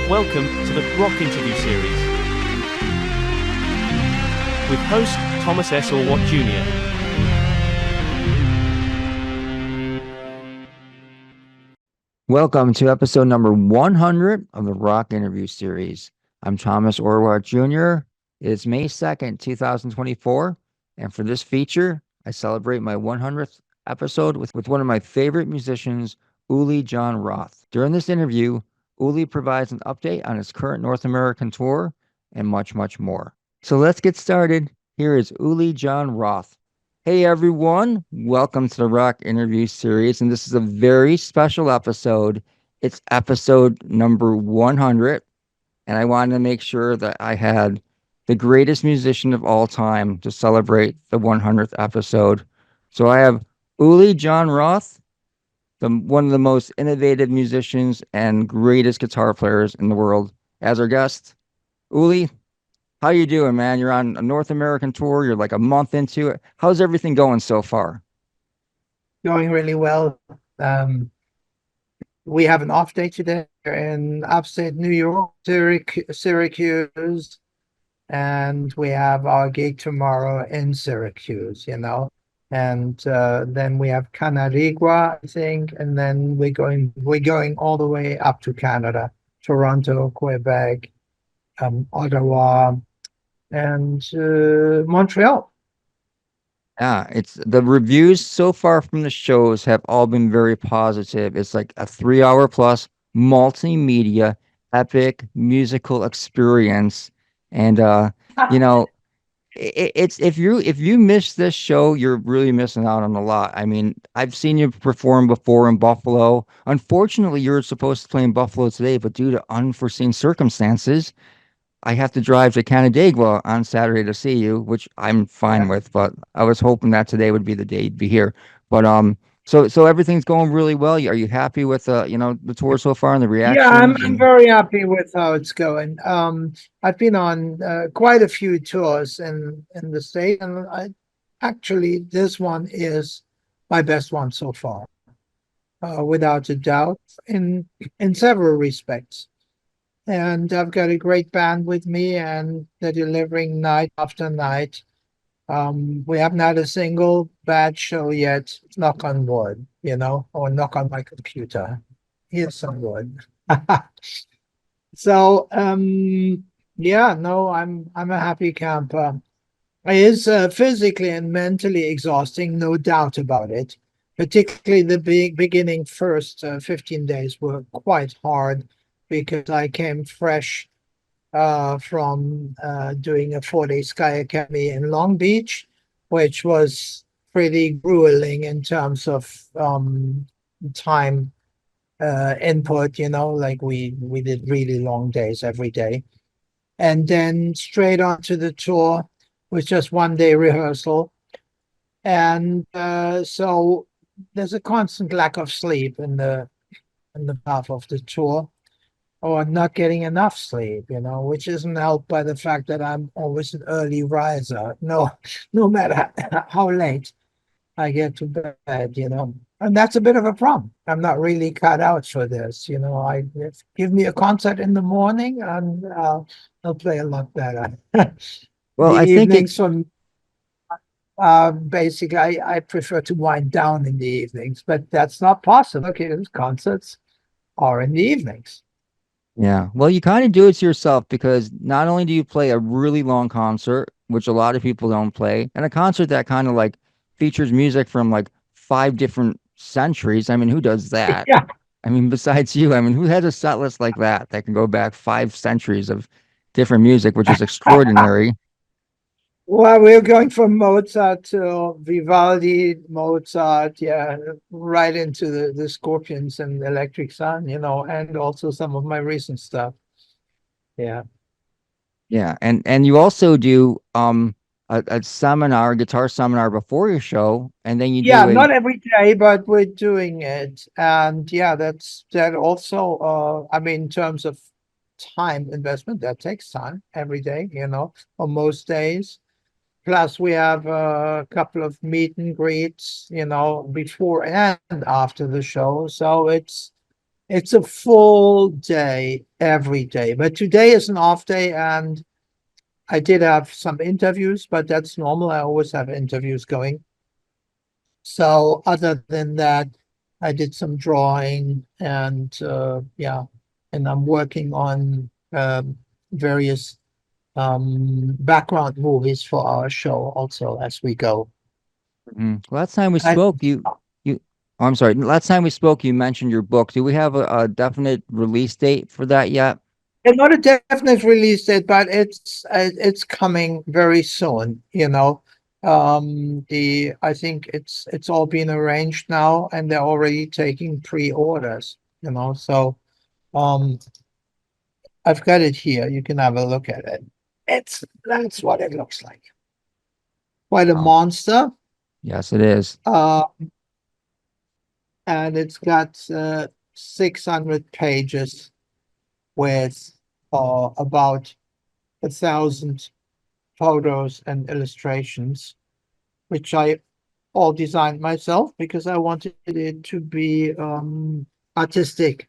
Welcome to the Rock Interview Series with host Thomas S. Orwatt Jr. Welcome to episode number 100 of the Rock Interview Series. I'm Thomas Orwatt Jr. It's May 2nd, 2024, and for this feature, I celebrate my 100th episode with one of my favorite musicians, Uli Jon Roth. During this interview, Uli provides an update on his current North American tour and much, much more. So let's get started. Here is Uli Jon Roth. Hey everyone, welcome to the Rock Interview Series, and this is a very special episode. It's episode number 100, and I wanted to make sure that I had the greatest musician of all time to celebrate the 100th episode. So I have Uli Jon Roth, one of the most innovative musicians and greatest guitar players in the world, as our guest. Uli, how you doing, man? You're on a North American tour. You're like a month into it. How's everything going so far? Going really well. We have an off day today in upstate New York, Syracuse, and we have our gig tomorrow in Syracuse, and then we have Canarigua, I think, and then we're going all the way up to Canada, Toronto, Quebec, Ottawa, and Montreal. Yeah, it's the reviews so far from the shows have all been very positive. It's like a 3 hour plus multimedia epic musical experience. And you know, it's if you miss this show, you're really missing out on a lot. I mean, I've seen you perform before in Buffalo. Unfortunately, you're supposed to play in Buffalo today, but due to unforeseen circumstances, I have to drive to Canandaigua on Saturday to see you, which I'm fine with, but I was hoping that today would be the day you'd be here. But so everything's going really well. Are you happy with the tour so far and the Yeah, reactions? I'm very happy with how it's going. I've been on quite a few tours in the state, and actually this one is my best one so far, without a doubt, in several respects. And I've got a great band with me, and they're delivering night after night. We haven't had a single bad show yet. Knock on wood, or knock on my computer. Here's some wood. So, yeah, no, I'm a happy camper. It is physically and mentally exhausting, no doubt about it. Particularly the beginning first 15 days were quite hard because I came fresh from doing a 4-day Sky Academy in Long Beach, which was pretty grueling in terms of time input, like we did really long days every day. And then straight onto the tour with just 1 day rehearsal. And so there's a constant lack of sleep in the path of the tour, or not getting enough sleep, which isn't helped by the fact that I'm always an early riser. No matter how late I get to bed, and that's a bit of a problem. I'm not really cut out for this, give me a concert in the morning and I'll play a lot better. Well, The I think evenings from basically I prefer to wind down in the evenings, but that's not possible. Okay, those concerts are in the evenings. yeah. Well, you kind of do it to yourself because not only do you play a really long concert, which a lot of people don't play, and a concert that kind of like features music from like 5 different centuries. I mean, who does that? Yeah. I mean, besides you, I mean, who has a set list like that can go back 5 centuries of different music, which is extraordinary. Well, we're going from Mozart to Vivaldi, Mozart, yeah, right into the Scorpions and Electric Sun, and also some of my recent stuff. Yeah. Yeah, and you also do a seminar, guitar seminar before your show, and then you Yeah, do a not every day, but we're doing it. And yeah, that also, I mean, in terms of time investment, that takes time every day, on most days. Plus, we have a couple of meet and greets, before and after the show. So It's a full day every day, but today is an off day, and I did have some interviews, but that's normal. I always have interviews going. So other than that, I did some drawing and yeah, and I'm working on various background movies for our show also as we go. Last time we And spoke, you, oh, I'm sorry. Last time we spoke, you mentioned your book. Do we have a definite release date for that yet? it's not a definite release date, but it's coming very soon, you know. The I think it's all been arranged now, and they're already taking pre-orders, you know. So um I've got it here. You can have a look at it. That's what it looks like. Quite a Oh, monster. yes, it is. Uh, and it's got 600 pages with about 1,000 photos and illustrations, which I all designed myself because I wanted it to be artistic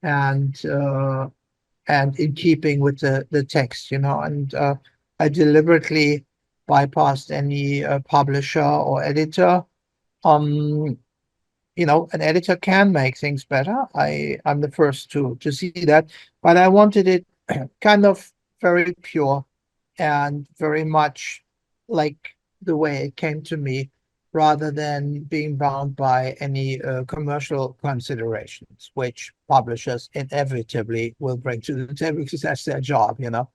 and in keeping with the text, you know. And I deliberately bypassed any publisher or editor. Um, you know, an editor can make things better. I'm the first to see that, but I wanted it kind of very pure and very much like the way it came to me, rather than being bound by any commercial considerations, which publishers inevitably will bring to the table because that's their job, you know.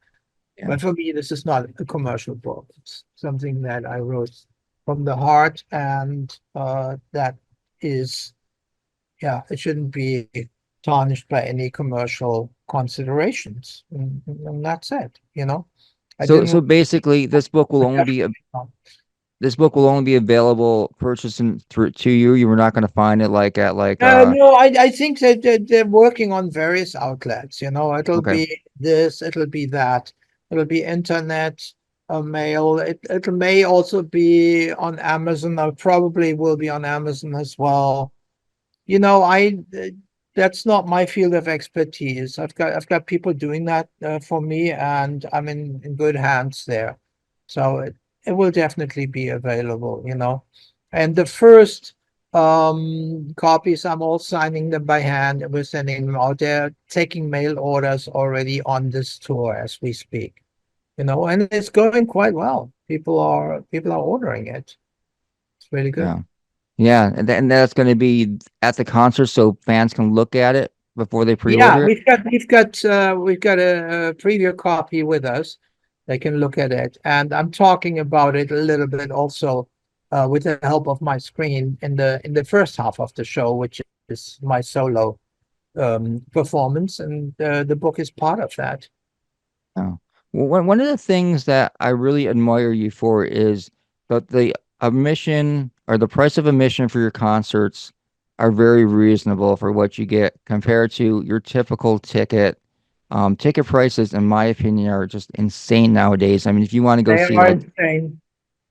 Yeah. But for me, this is not a commercial book. It's something that I wrote from the heart, and that is, yeah, it shouldn't be tarnished by any commercial considerations. And that's it, you know. I So didn't basically, this book will only be available purchasing through to you. You were not going to find it like at like No, I think that they're working on various outlets. You know, it'll okay. be this, it'll be that, it'll be internet, mail. It may also be on Amazon. Or probably will be on Amazon as well. You know, that's not my field of expertise. I've got people doing that for me, and I'm in good hands there. So it will definitely be available, you know. And the first copies, I'm all signing them by hand, and we're sending them out there, taking mail orders already on this tour as we speak. You know, and it's going quite well. People are ordering it. It's really good. Yeah. Yeah, and that's going to be at the concert so fans can look at it before they Yeah, pre-order it. we've got a preview copy with us. They can look at it, and I'm talking about it a little bit also with the help of my screen in the first half of the show, which is my solo performance, and the book is part of that. Oh. Well, one of the things that I really admire you for is that the admission or the price of admission for your concerts are very reasonable for what you get compared to your typical ticket. Ticket prices, in my opinion, are just insane nowadays. I mean, if you want to go They see are like, insane.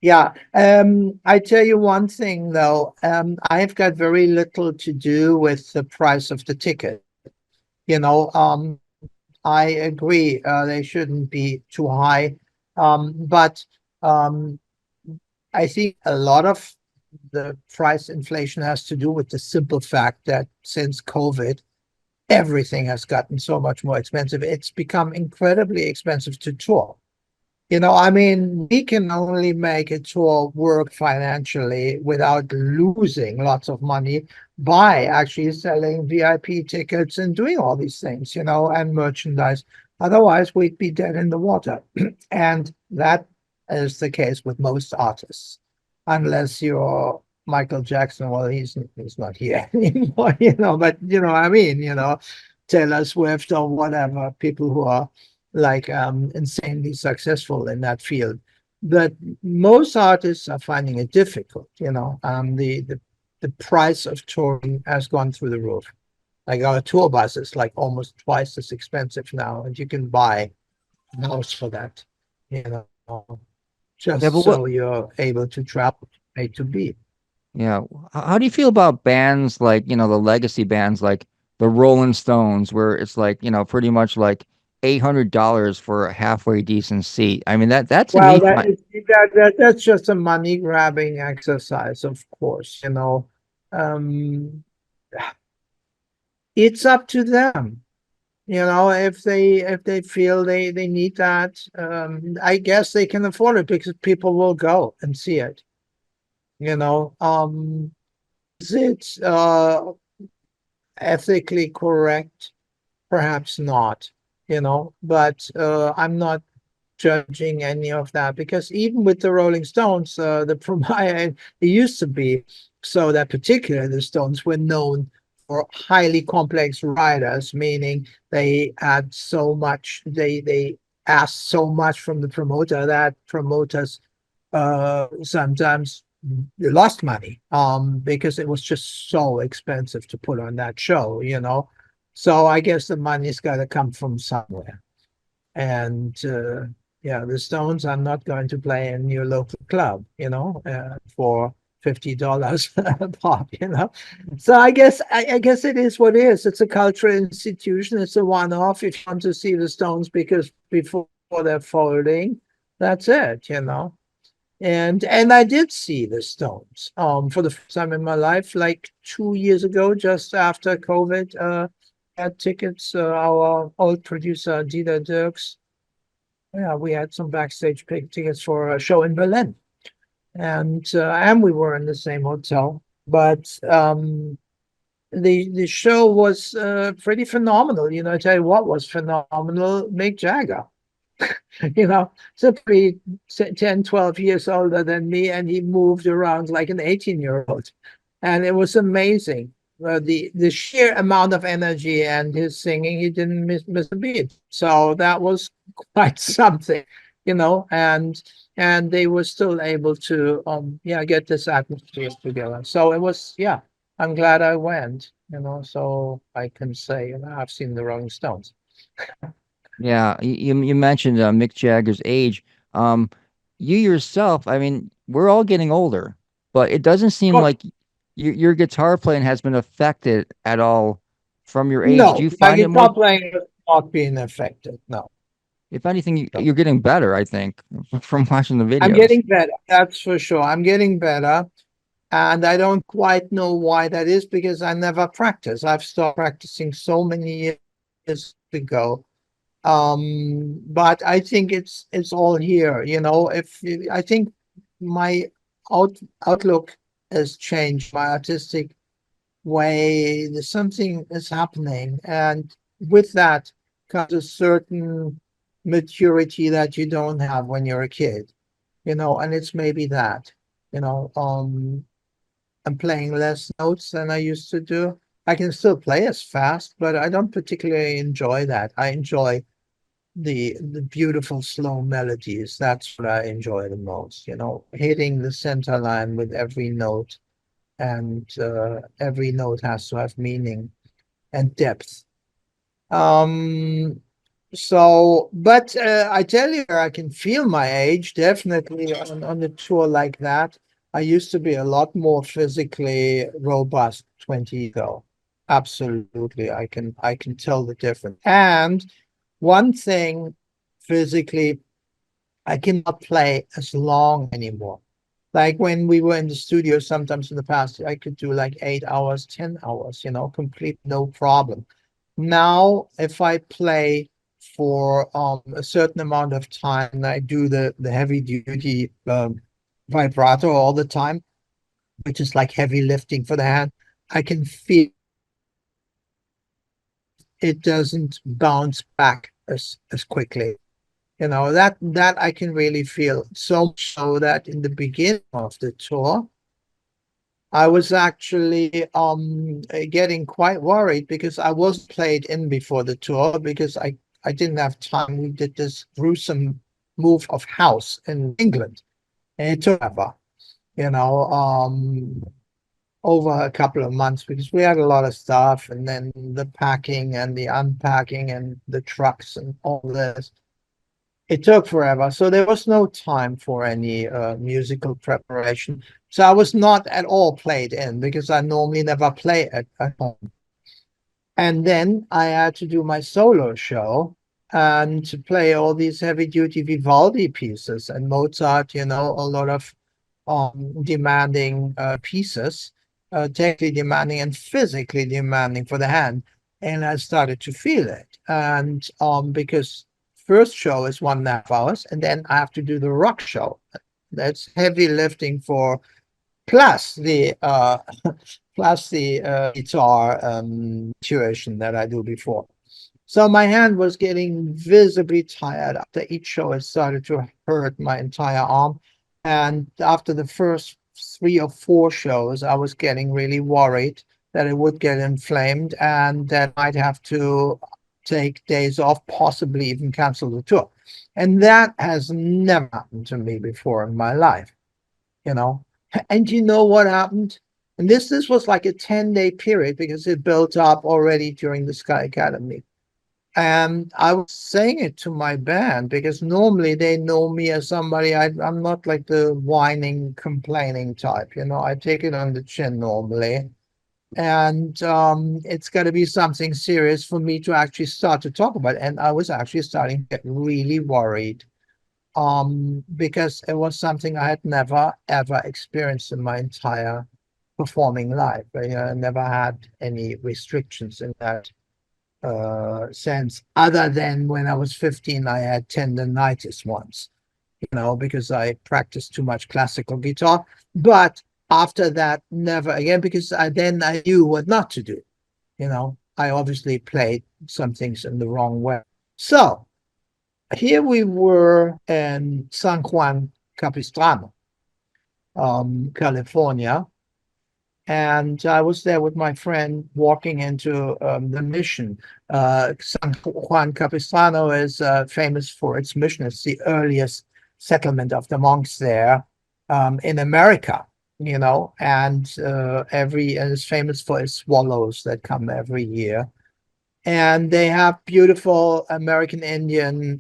Yeah. I tell you one thing though, I've got very little to do with the price of the ticket. You know, I agree, they shouldn't be too high. But um, I think a lot of the price inflation has to do with the simple fact that since COVID, everything has gotten so much more expensive. It's become incredibly expensive to tour. You know, I mean, we can only make a tour work financially without losing lots of money by actually selling VIP tickets and doing all these things, you know, and merchandise. Otherwise, we'd be dead in the water. And that is the case with most artists, unless you're Michael Jackson. Well, he's not here anymore, you know, but you know, I mean, you know, Taylor Swift or whatever, people who are like insanely successful in that field. But most artists are finding it difficult, you know. The price of touring has gone through the roof. Like our tour bus is like almost twice as expensive now, and you can buy a house for that, you know, yeah, just but what, so you're able to travel A to B. yeah, how do you feel about bands like, the legacy bands like the Rolling Stones, where it's like, pretty much like $800 for a halfway decent seat. I mean, that to Well, me, that's just a money grabbing exercise, of course, you know. Um, it's up to them. You know, if they feel they need that, I guess they can afford it because people will go and see it. You know, is it ethically correct? Perhaps not, you know, but I'm not judging any of that because even with the Rolling Stones, the it used to be so that particularly the Stones were known for highly complex writers, meaning they had so much, they asked so much from the promoter that promoters sometimes lost money because it was just so expensive to put on that show, you know. So I guess the money's got to come from somewhere. And yeah, the Stones are not going to play in your local club, you know, for $50 a pop, you know. So I guess it is what it is. It's a cultural institution. It's a one-off. If you want to see the Stones because before they're folding, that's it, you know. And I did see the Stones for the first time in my life, like 2 years ago, just after COVID. Had tickets. Our old producer Dieter Dirks, yeah, we had some backstage tickets for a show in Berlin, and we were in the same hotel. But the show was pretty phenomenal. You know, I tell you what was phenomenal: Mick Jagger. You know, so pretty 10, 12 years older than me, and he moved around like an 18-year-old. And it was amazing. The sheer amount of energy and his singing, he didn't miss a beat. So that was quite something, you know, and they were still able to yeah, get this atmosphere together. So it was, yeah, I'm glad I went, you know, so I can say, you know, I've seen the Rolling Stones. yeah, you mentioned Mick Jagger's age. Um, you yourself, I mean, we're all getting older, but it doesn't seem Oh, like your guitar playing has been affected at all from your age. Do no, you my find it more, guitar playing is not being affected. No, if anything, no. you're getting better, I think, from watching the I'm videos? getting better. That's for sure. I'm getting better. And I don't quite know why that is because I never practice. I've stopped practicing so many years ago. But I think it's all here, you know. I think my outlook has changed, my artistic way. There's something is happening, and with that comes a certain maturity that you don't have when you're a kid, you know. And it's maybe that, you know, I'm playing less notes than I used to do. I can still play as fast, but I don't particularly enjoy that. I enjoy the beautiful slow melodies. That's what I enjoy the most, you know, hitting the center line with every note, and every note has to have meaning and depth. Um, but I tell you, I can feel my age definitely on a tour like that. I used to be a lot more physically robust 20 years ago. Absolutely, I can tell the difference. And one thing, physically, I cannot play as long anymore. Like when we were in the studio, sometimes in the past, I could do like 8 hours, 10 hours, you know, complete no problem. Now, if I play for a certain amount of time, and I do the heavy duty vibrato all the time, which is like heavy lifting for the hand, I can feel it doesn't bounce back as quickly. You know, that I can really feel. So much so that in the beginning of the tour, I was actually getting quite worried because I was played in before the tour because I didn't have time. We did this gruesome move of house in England, and it took ever, you know, over a couple of months because we had a lot of stuff, and then the packing and the unpacking and the trucks and all this. It took forever, so there was no time for any musical preparation. So I was not at all played in because I normally never play at home. And then I had to do my solo show and to play all these heavy duty Vivaldi pieces and Mozart, a lot of demanding pieces, technically demanding and physically demanding for the hand. And I started to feel it. And because first show is 1.5 hours, and then I have to do the rock show. That's heavy lifting for plus the guitar tuition that I do before. So my hand was getting visibly tired. After each show, it started to hurt my entire arm. And after the first 3 or 4 shows, I was getting really worried that it would get inflamed and that I'd have to take days off, possibly even cancel the tour. And that has never happened to me before in my life, you know. And you know what happened? And this was like a 10-day period because it built up already during the Sky Academy. And I was saying it to my band because normally they know me as somebody, I'm not like the whining, complaining type, I take it on the chin normally. And it's got to be something serious for me to actually start to talk about. And I was actually starting to get really worried because it was something I had never, ever experienced in my entire performing life. I never had any restrictions in that sense, other than when I was 15, I had tendonitis once, because I practiced too much classical guitar. But after that, never again, because I knew what not to do. I obviously played some things in the wrong way. So here we were in San Juan Capistrano, California. And I was there with my friend walking into the mission. San Juan Capistrano is famous for its mission. It's the earliest settlement of the monks there in America, and it's famous for its swallows that come every year. And they have beautiful American Indian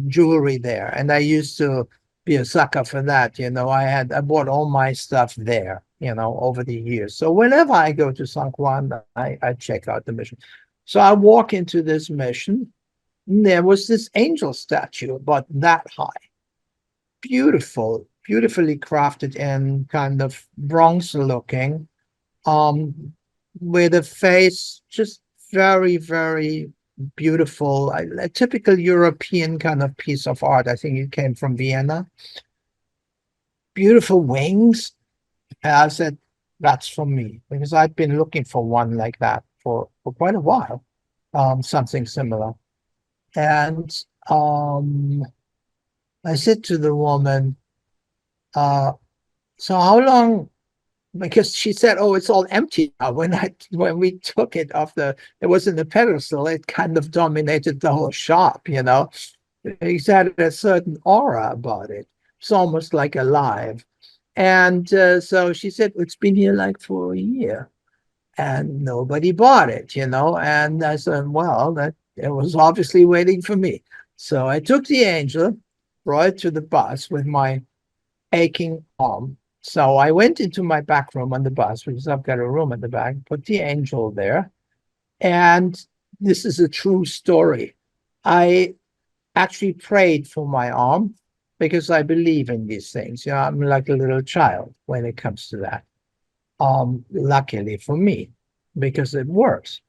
jewelry there. And I used to be a sucker for that. I bought all my stuff there, over the years. So whenever I go to San Juan, I check out the mission. So I walk into this mission, and there was this angel statue, about that high. Beautiful, beautifully crafted and kind of bronze looking, with a face just very, very beautiful, a typical European kind of piece of art. I think it came from Vienna. Beautiful wings. And I said, that's for me, because I'd been looking for one like that for quite a while, something similar. And I said to the woman, so how long, because she said, oh, it's all empty now. When we took it off it was in the pedestal, it kind of dominated the whole shop, It had a certain aura about it. It's almost like alive. And so she said, it's been here like for a year and nobody bought it, And I said, well, that it was obviously waiting for me. So I took the angel, brought it to the bus with my aching arm. So I went into my back room on the bus, because I've got a room at the back, put the angel there. And this is a true story. I actually prayed for my arm because I believe in these things. I'm like a little child when it comes to that. Luckily for me, because it works.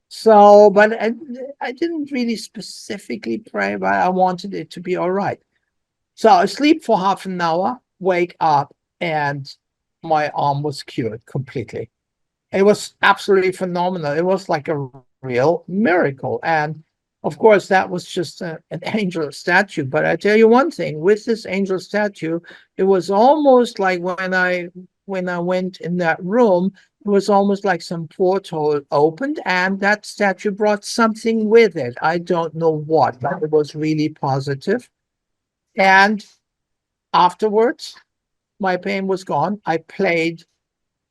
So, but I didn't really specifically pray, but I wanted it to be all right. So I sleep for half an hour, wake up, and my arm was cured completely. It was absolutely phenomenal. It was like a real miracle. And of course, that was just an angel statue. But I tell you one thing, with this angel statue, it was almost like when I went in that room, it was almost like some portal opened and that statue brought something with it. I don't know what, but it was really positive. And afterwards, my pain was gone. I played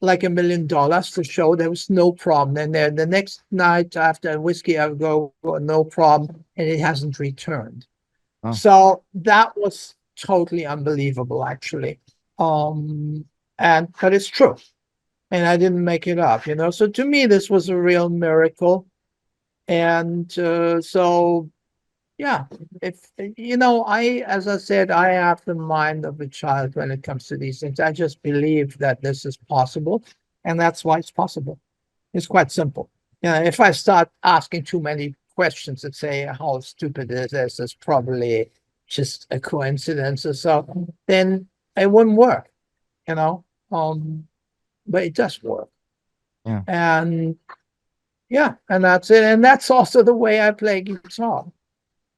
like $1 million to show there was no problem. And then the next night after whiskey, I would go, no problem, and it hasn't returned. Oh. So that was totally unbelievable, actually. But it's true. and I didn't make it up, you know. So to me, this was a real miracle. And so, yeah, if you know, as I said, I have the mind of a child when it comes to these things. I just believe that this is possible, and that's why it's possible. It's quite simple. You know, if I start asking too many questions that say how stupid is this, it's probably just a coincidence or so, then it wouldn't work, you know. But it does work. Yeah. And yeah, and that's it. And that's also the way I play guitar.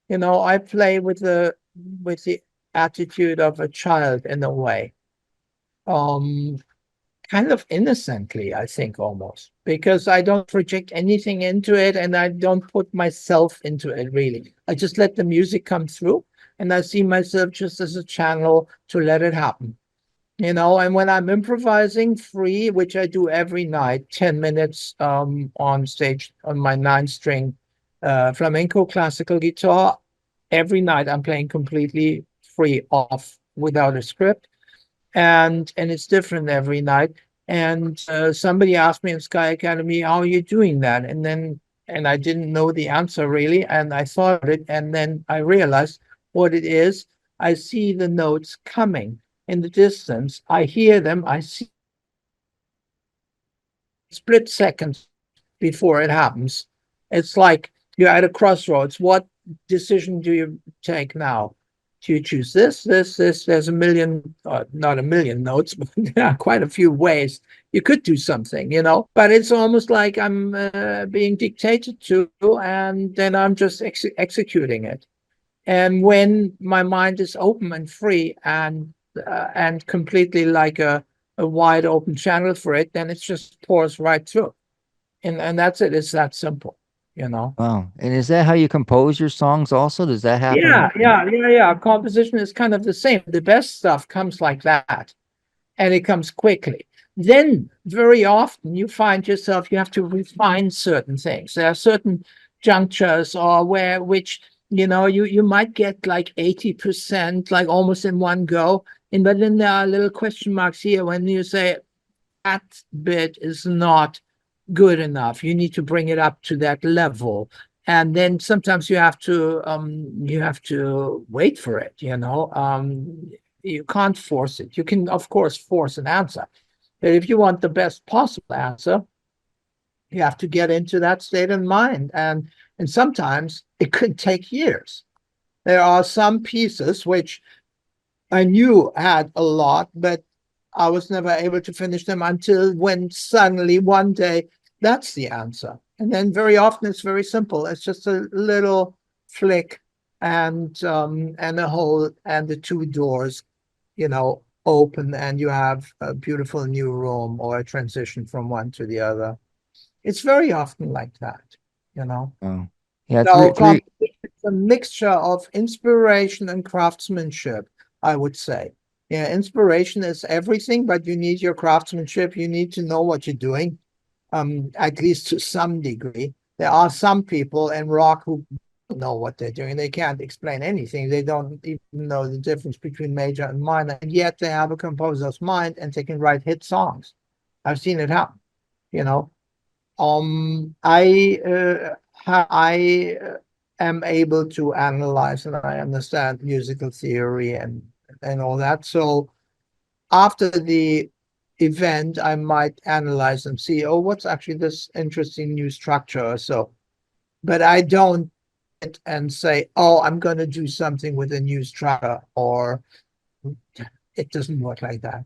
You know, I play with the attitude of a child in a way. Um, Kind of innocently, I think, almost, because I don't project anything into it and I don't put myself into it really. I just let the music come through and I see myself just as a channel to let it happen. You know, and when I'm improvising free, which I do every night, 10 minutes on stage on my 9 string flamenco classical guitar, every night I'm playing completely free off without a script, and it's different every night. And somebody asked me in Sky Academy, how are you doing that? And I didn't know the answer really, and I thought it, and then I realized what it is. I see the notes coming in the distance. I hear them. I see split seconds before it happens. It's like you're at a crossroads. What decision do you take now? Do you choose this? There's a million, not a million notes, but there are quite a few ways you could do something, you know. But it's almost like I'm being dictated to, and then I'm just executing it. And when my mind is open and free and completely like a wide open channel for it, then it just pours right through. And that's it. It's that simple, you know. Wow. And is that how you compose your songs also? Does that happen? Yeah. Composition is kind of the same. The best stuff comes like that, and it comes quickly. Then very often you find yourself you have to refine certain things. There are certain junctures or where which you know you might get like 80%, like almost in one go. And but then there are little question marks here when you say that bit is not good enough. You need to bring it up to that level. And then sometimes you have to wait for it, you know. You can't force it. You can, of course, force an answer. But if you want the best possible answer, you have to get into that state of mind. And sometimes it could take years. There are some pieces which I knew had a lot, but I was never able to finish them until when suddenly one day that's the answer. And then very often it's very simple. It's just a little flick and a hole and the two doors, you know, open and you have a beautiful new room or a transition from one to the other. It's very often like that, you know. Oh, yeah. So Three. composition is a mixture of inspiration and craftsmanship, I would say. Yeah, inspiration is everything, but you need your craftsmanship. You need to know what you're doing, at least to some degree. There are some people in rock who don't know what they're doing. They can't explain anything. They don't even know the difference between major and minor, and yet they have a composer's mind and they can write hit songs. I've seen it happen, you know. I am able to analyze and I understand musical theory and all that. So after the event, I might analyze and see, oh, what's actually this interesting new structure or so. But I don't and say, oh, I'm going to do something with a new structure, or it doesn't work like that.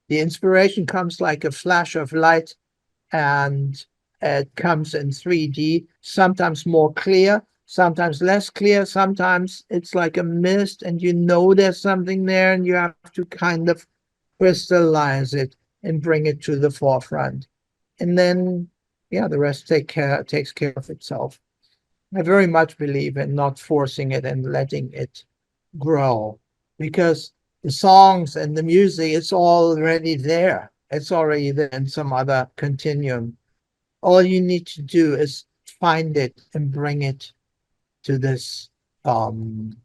The inspiration comes like a flash of light and it comes in 3D, sometimes more clear, sometimes less clear, sometimes it's like a mist and you know there's something there and you have to kind of crystallize it and bring it to the forefront. And then, yeah, the rest takes care of itself. I very much believe in not forcing it and letting it grow, because the songs and the music, it's already there. It's already there in some other continuum. All you need to do is find it and bring it to um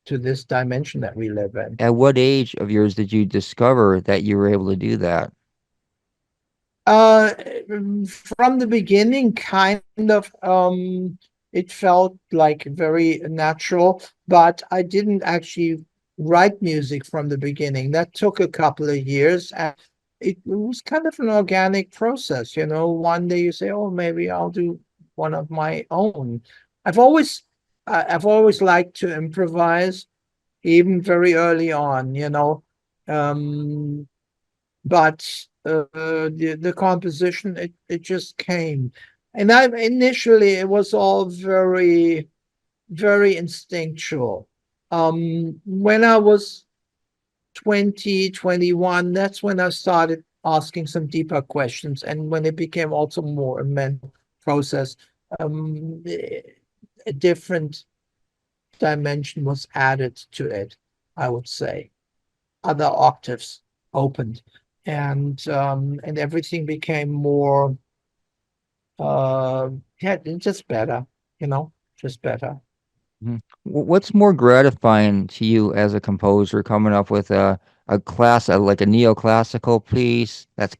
this dimension that we live in. At what age of yours did you discover that you were able to do that? Uh, from the beginning, kind of, it felt like very natural, but I didn't actually write music from the beginning. That took a couple of years, and it was kind of an organic process. One day you say, "Oh, maybe I'll do one of my own." I've always, I've always liked to improvise, even very early on. Um, but the composition, it just came. And I initially, it was all very, very instinctual. When I was 20, 21, that's when I started asking some deeper questions, and when it became also more a mental process. um a different dimension was added to it, I would say. Other octaves opened, and everything became more, uh yeah, just better, just better. Mhm. What's more gratifying to you as a composer, coming up with like a neoclassical piece that's,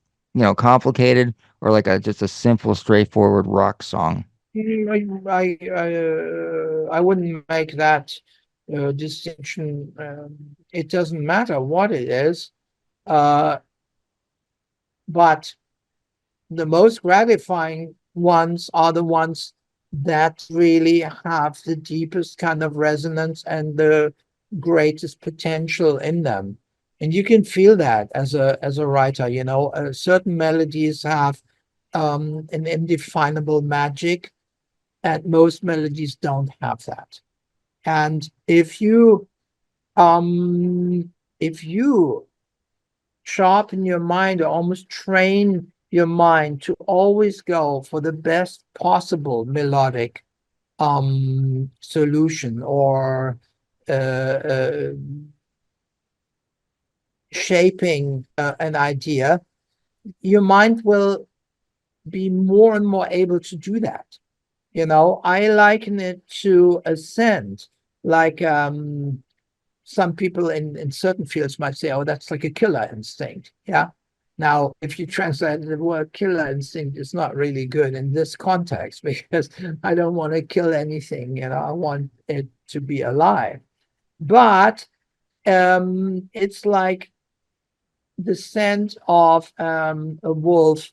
complicated, or like a just a simple, straightforward rock song? I wouldn't make that distinction. It doesn't matter what it is, uh but the most gratifying ones are the ones that really have the deepest kind of resonance and the greatest potential in them. And you can feel that as a writer. Certain melodies have an indefinable magic, and most melodies don't have that. And um if you sharpen your mind, or almost train your mind to always go for the best possible melodic solution, or uh, uh, shaping an idea, your mind will be more and more able to do that. I liken it to ascent, like, some people in certain fields might say, "Oh, that's like a killer instinct." Yeah. Now, if you translate the word killer instinct, it's not really good in this context, because I don't want to kill anything. I want it to be alive. But it's like the scent of a wolf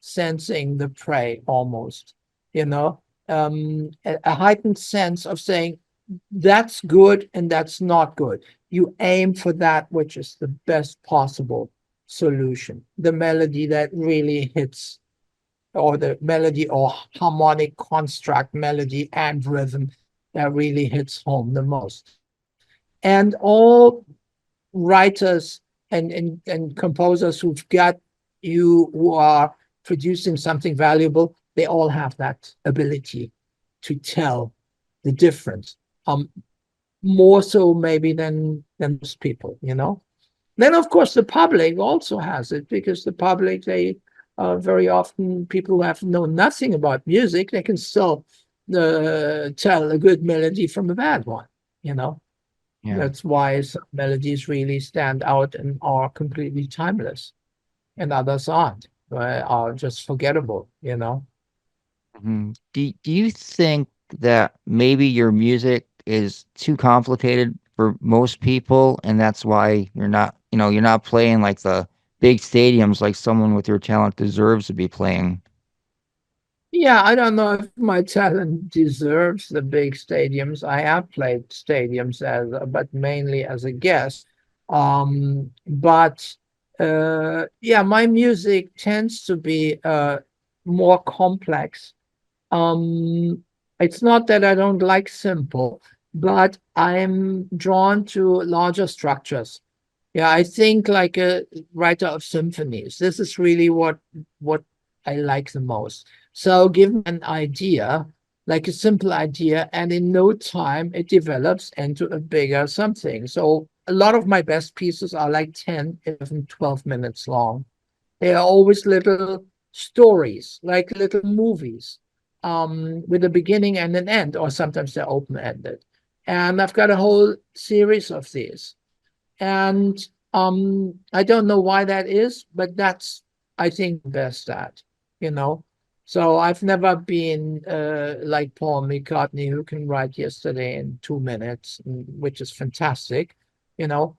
sensing the prey, almost. A heightened sense of saying, that's good and that's not good. You aim for that which is the best possible solution, the melody that really hits, or the melody or harmonic construct, melody and rhythm, that really hits home the most. And all writers and composers who are producing something valuable, they all have that ability to tell the difference. More so maybe than most people. Then of course the public also has it, because the public, they very often, people who have known nothing about music, they can still tell a good melody from a bad one. you know Yeah. that's why some melodies really stand out and are completely timeless, and others aren't, are just forgettable. Do you think that maybe your music is too complicated for most people, and that's why you're not playing like the big stadiums like someone with your talent deserves to be playing? Yeah, I don't know if my talent deserves the big stadiums. I have played stadiums, but mainly as a guest. But yeah, my music tends to be more complex. Um, it's not that I don't like simple, but I'm drawn to larger structures. Yeah, I think like a writer of symphonies. This is really what I like the most. So give me an idea, like a simple idea, and in no time it develops into a bigger something. So a lot of my best pieces are like 10, 11, 12 minutes long. They are always little stories, like little movies, with a beginning and an end, or sometimes they're open-ended. And I've got a whole series of these. And I don't know why that is, but I think best at, you know. So I've never been like Paul McCartney, who can write yesterday in 2 minutes, which is fantastic, you know.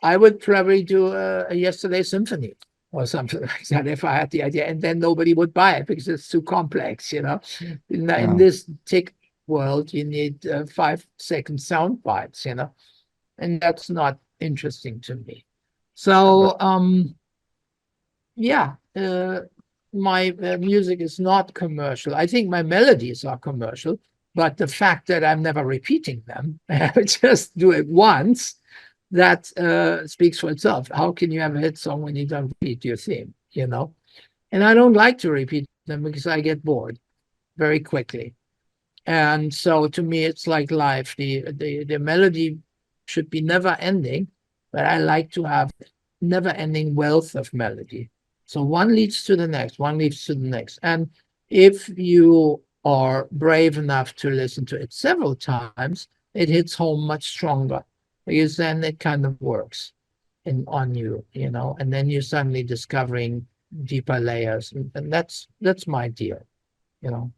I would probably do a yesterday symphony or something like that if I had the idea, and then nobody would buy it because it's too complex, you know. In Yeah. this tech world, you need 5 second sound bites, you know, and that's not interesting to me. But So, yeah, my music is not commercial. I think my melodies are commercial, but the fact that I'm never repeating them, I just do it once, that speaks for itself. How can you have a hit song when you don't repeat your theme, you know? And I don't like to repeat them because I get bored very quickly. And so to me, it's like life. The melody should be never ending, but I like to have never ending wealth of melody. So one leads to the next, one leads to the next. And if you are brave enough to listen to it several times, it hits home much stronger because then it kind of works on you, you know, and then you're suddenly discovering deeper layers. And that's my deal, you know.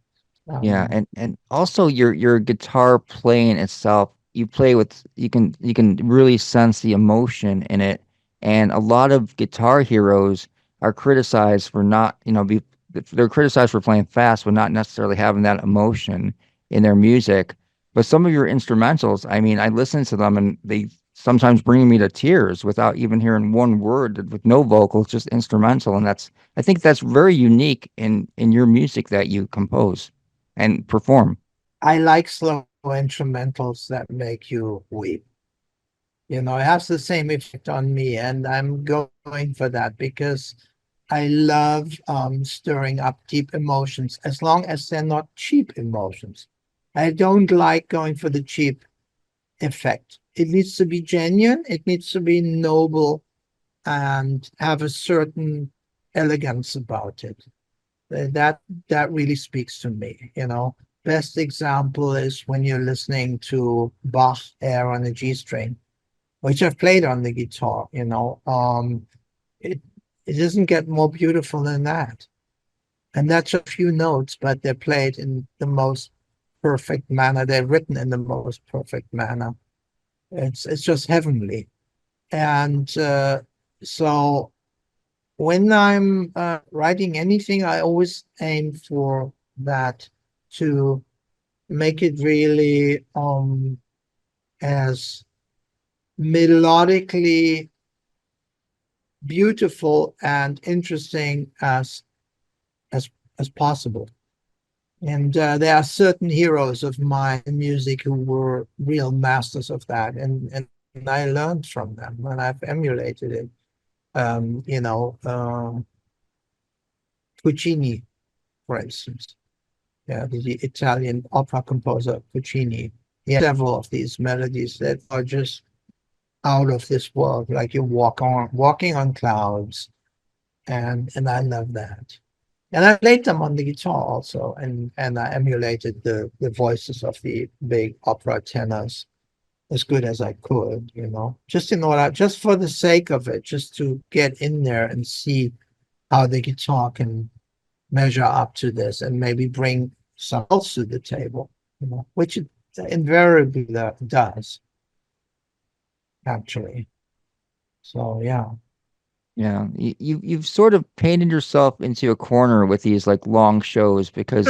yeah, Um, and also your guitar playing itself, you can really sense the emotion in it. And a lot of guitar heroes are criticized for not, they're criticized for playing fast, but not necessarily having that emotion in their music. But some of your instrumentals, I mean, I listen to them and they sometimes bring me to tears without even hearing one word, with no vocals, just instrumental. And I think that's very unique in your music that you compose and perform. I like slow instrumentals that make you weep. You know, it has the same effect on me, and I'm going for that because I love stirring up deep emotions as long as they're not cheap emotions. I don't like going for the cheap effect. It needs to be genuine, it needs to be noble and have a certain elegance about it. That really speaks to me, you know. Best example is when you're listening to Bach Air on a G string, which I've played on the guitar, you know. It it doesn't get more beautiful than that. And that's a few notes, but they're played in the most perfect manner. They're written in the most perfect manner. It's just heavenly. And so when I'm writing anything, I always aim for that, to make it really as melodically beautiful and interesting as as possible. And there are certain heroes of my music who were real masters of that, and I learned from them and I've emulated it. You know, Puccini, for instance, yeah, the Italian opera composer Puccini. He has several of these melodies that are just out of this world, like you walking on clouds, and I love that. And I played them on the guitar also, and I emulated the voices of the big opera tenors as good as I could, you know, just in order, just for the sake of it, just to get in there and see how the guitar can measure up to this and maybe bring some else to the table, you know, which it invariably does, actually. So yeah. Yeah, you've sort of painted yourself into a corner with these like long shows because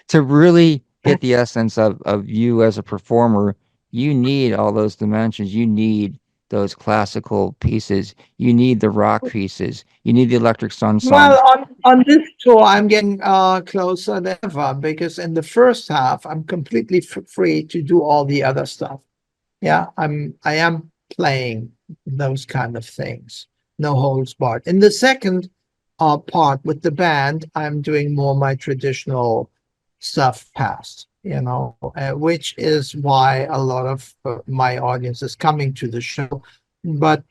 to really get the essence of you as a performer, you need all those dimensions. You need those classical pieces. You need the rock pieces. You need the Electric Sun Well, songs. on this tour, I'm getting closer than ever because in the first half, I'm completely free to do all the other stuff. Yeah, I am playing those kind of things, no holds barred. In the second part with the band, I'm doing more my traditional stuff past, you know, which is why a lot of my audience is coming to the show. But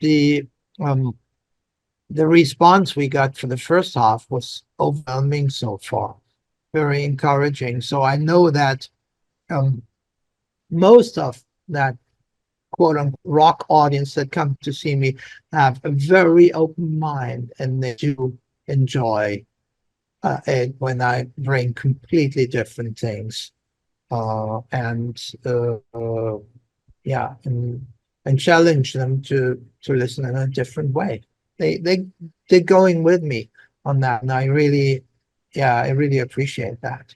um, the response we got for the first half was overwhelming so far, very encouraging. So I know that most of that quote unquote rock audience that come to see me have a very open mind, and they do enjoy it when I bring completely different things, and yeah, and challenge them to listen in a different way. They're going with me on that, and I really appreciate that.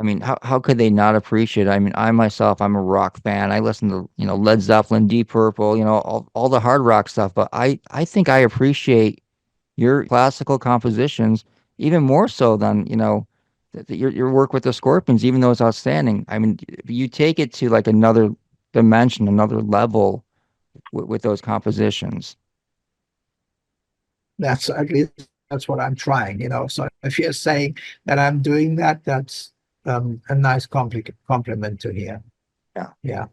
I mean, how could they not appreciate it? I mean, I myself, I'm a rock fan. I listen to, Led Zeppelin, Deep Purple, all the hard rock stuff. But I think I appreciate your classical compositions even more so than, your work with the Scorpions, even though it's outstanding. I mean, you take it to like another dimension, another level with those compositions. That's at least that's what I'm trying, So if you're saying that I'm doing that, that's a nice compliment to hear. Yeah. Yeah.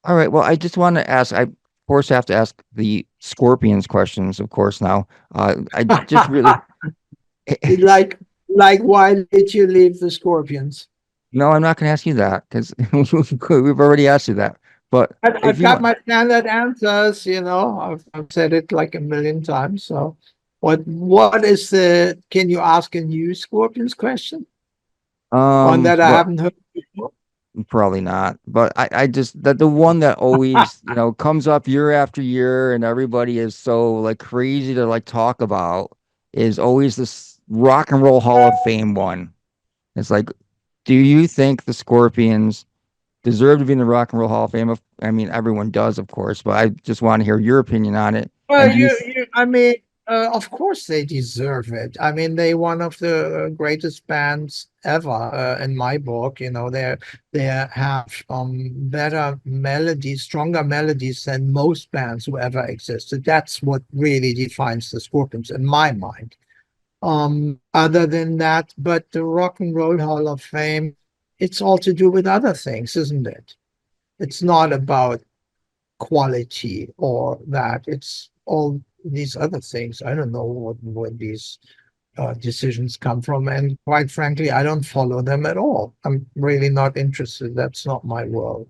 All right. Well, I just want to ask, I of course have to ask the Scorpions questions, of course, now. I just really, Like like why did you leave the Scorpions? no, I'm not going to ask you that because we've already asked you that. But if I've you got want, my standard answers, I've said it like a million times. So what is can you ask a new Scorpions question? One that I well, haven't heard before? probably not. But I just that the one that always, comes up year after year and everybody is so like crazy to like talk about is always this Rock and Roll Hall of Fame one. It's like, do you think the Scorpions deserve to be in the Rock and Roll Hall of Fame? I mean, everyone does, of course, but I just want to hear your opinion on it. Well, And do you, I mean, of course they deserve it. I mean, they one of the greatest bands ever, in my book. They have better melodies, stronger melodies than most bands who ever existed. That's what really defines the Scorpions in my mind. Other than that, but the Rock and Roll Hall of Fame, it's all to do with other things, isn't it? It's not about quality or that. It's all these other things. I don't know what these decisions come from, and quite frankly, I don't follow them at all. I'm really not interested. That's not my world.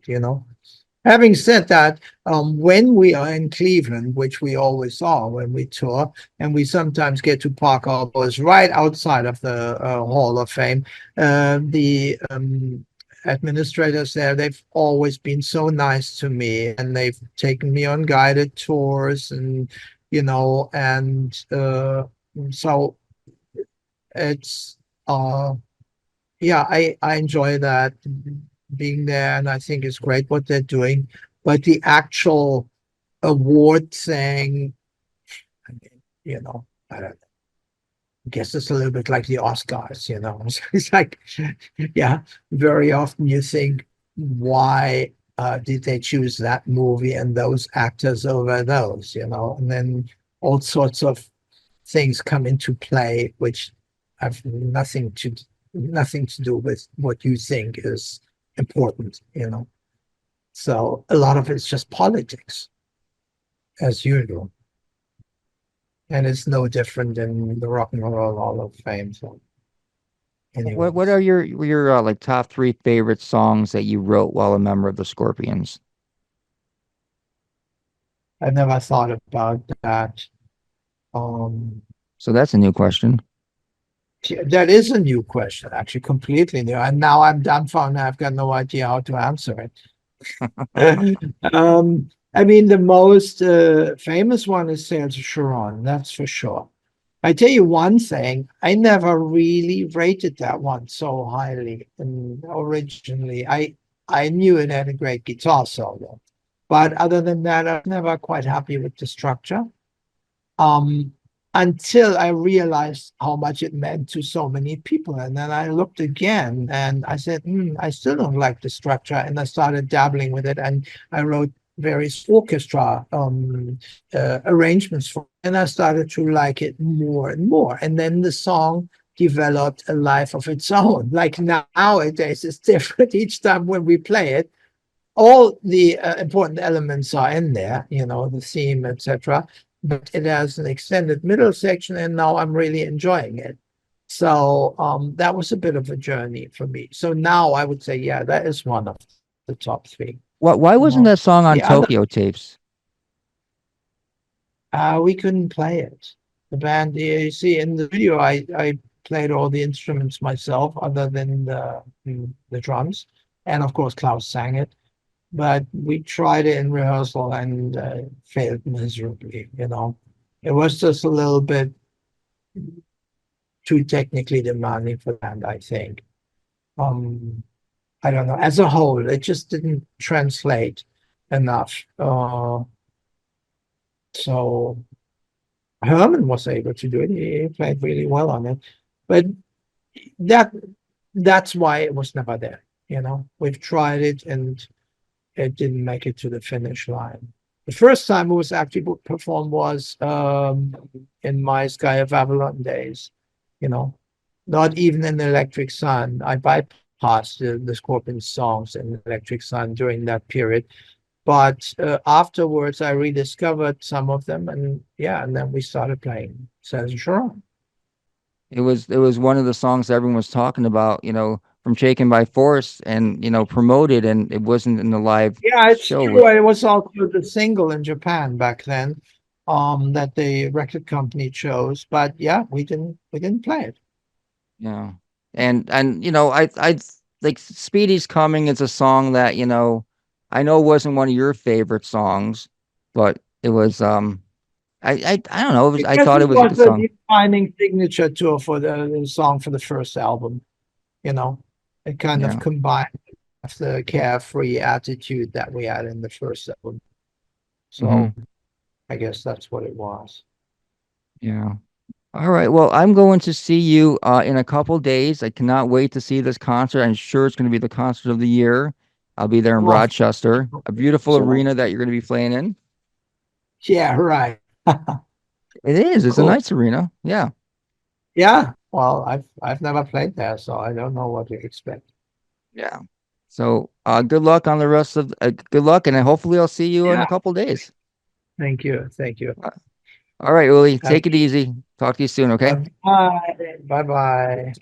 Having said that, when we are in Cleveland, which we always are when we tour, and we sometimes get to park our bus right outside of the Hall of Fame, the administrators there, they've always been so nice to me, and they've taken me on guided tours, and so it's yeah, I enjoy that being there, and I think it's great what they're doing. But the actual award thing, I mean, I don't guess it's a little bit like the Oscars. It's like, yeah, very often you think, why did they choose that movie and those actors over those? And then all sorts of things come into play, which have nothing to do with what you think is important. So a lot of it's just politics, as usual. And it's no different than the Rock and Roll Hall of Fame. So what anyways, are your like top three favorite songs that you wrote while a member of the Scorpions? I never thought about that. Um, So that's a new question. that is a new question, actually, completely new. And now I'm dumbfounded. I've got no idea how to answer it. I mean, the most famous one is Sales of Sharon, that's for sure. I tell you one thing, I never really rated that one so highly. And originally, I knew it had a great guitar solo, but other than that, I was never quite happy with the structure. Um, until I realized how much it meant to so many people. And then I looked again and I said, I still don't like the structure. And I started dabbling with it, and I wrote various orchestra arrangements for it, and I started to like it more and more. And then the song developed a life of its own. Like nowadays, it's different each time when we play it. All the important elements are in there, the theme, etc. But it has an extended middle section, and now I'm really enjoying it. So that was a bit of a journey for me. So now I would say, yeah, that is one of the top three. Why you wasn't know. that song on The other, Tokyo tapes? we couldn't play it. The band, you see, in the video, I played all the instruments myself, other than the drums, and of course Klaus sang it. But we tried it in rehearsal and failed miserably. You know, it was just a little bit too technically demanding for that, I think. Um, I don't know. As a whole, it just didn't translate enough. So Herman was able to do it. He played really well on it, but that that's why it was never there. You know, we've tried it and it didn't make it to the finish line. The first time it was actually performed was in my Sky of Avalon days. You know, not even in Electric Sun. I bypassed the Scorpions songs in Electric Sun during that period. But afterwards, I rediscovered some of them, and yeah, and then we started playing. Says sure. It was one of the songs everyone was talking about, from Shaken by Force and, promoted, and it wasn't in the live Yeah, it's show. true. It was also the single in Japan back then, that the record company chose. But yeah, we didn't play it. Yeah. And I like Speedy's Coming is a song that, I know wasn't one of your favorite songs, but it was I don't know, I I guess thought it it was a was good a song. defining signature tour for the song for the first album. You know, it kind of Yeah. combined the carefree attitude that we had in the first album. Hmm. So I guess that's what it was. Yeah. All right. Well, I'm going to see you in a couple days. I cannot wait to see this concert. I'm sure it's going to be the concert of the year. I'll be there in Well, Rochester, a beautiful so arena that you're going to be playing in. yeah, right. It is. It's a Cool. nice arena. Yeah. Yeah. Well, I've never played there, so I don't know what to expect. Yeah. So, good luck on the rest of. Good luck, and hopefully I'll see you in Yeah. a couple days. Thank you. Thank you. All right, Uli. Have, Take it easy. Talk to you soon. Okay. bye. Bye bye.